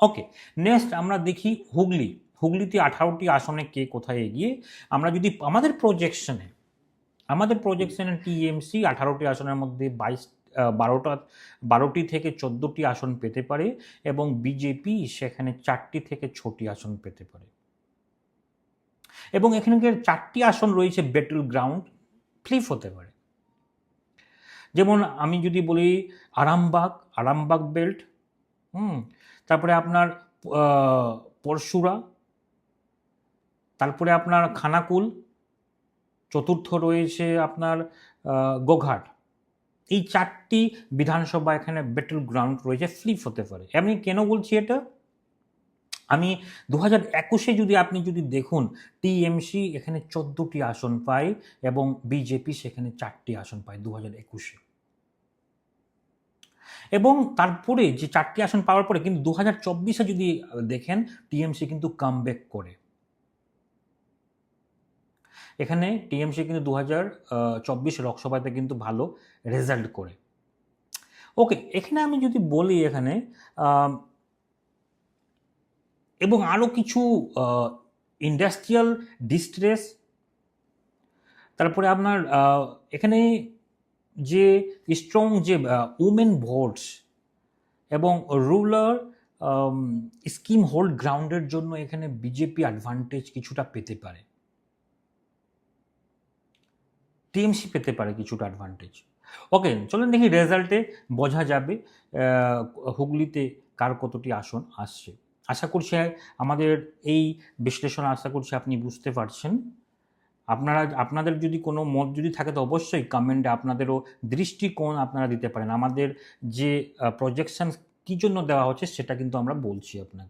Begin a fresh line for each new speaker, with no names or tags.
ওকে, next আমরা দেখি হুগলিতে 18টি আসনে কে কোথায় এগিয়ে। আমরা যদি আমাদের প্রজেকশনে টিএমসি 18টি আসনের মধ্যে 12টি থেকে 14টি আসন পেতে পারে এবং বিজেপি সেখানে 4টি থেকে 6টি আসন পেতে পারে। এবং এখানকার 4টি আসন রয়েছে ব্যাটল গ্রাউন্ড, ফ্লিপ হতে পারে। যেমন আমি যদি বলি আরামবাগ বেল্ট, তারপরে আপনার পরশুরা, তারপরে আপনার খানাকুল, চতুর্থ রয়েছে আপনার গোঘাট। এই 4টি বিধানসভা এখানে ব্যাটল গ্রাউন্ড রয়েছে, ফ্লিপ হতে পারে। আমি কেন বলছি এটা, আমি 2021-এ যদি দেখুন, টিএমসি এখানে 14টি আসন পায় এবং বিজেপি সেখানে 4টি আসন পায় 2021-এ। এবং তারপরে যে 4টি আসন পাওয়ার পরে কিন্তু 2024-এ যদি দেখেন, টিএমসি কিন্তু কামব্যাক করে। এখানে টিএমসি কিন্তু 2024 লোকসভাতে কিন্তু ভালো রেজাল্ট করে। ওকে, এখানে আমি যদি বলি এখানে এবং আরও কিছু ইন্ডাস্ট্রিয়াল ডিস্ট্রেস, তারপরে আপনার এখানে যে স্ট্রং যে উমেন ভোটস এবং রুরাল স্কিম হোল্ড গ্রাউন্ডের জন্য এখানে বিজেপি অ্যাডভান্টেজ কিছুটা পেতে পারে, টিএমসি পেতে পারে কিছুটা অ্যাডভান্টেজ। ওকে, চলুন দেখি রেজাল্টে বোঝা যাবে হুগলিতে কার কতটি আসন আসছে। আশা করছি আমাদের এই বিশ্লেষণ আশা করছি আপনি বুঝতে পারছেন। আপনাদের যদি কোনো মত যদি থাকে তো অবশ্যই কমেন্টে আপনাদেরও দৃষ্টিকোণ আপনারা দিতে পারেন। আমাদের যে প্রজেকশন কী জন্য দেওয়া হচ্ছে সেটা কিন্তু আমরা বলছি আপনাকে।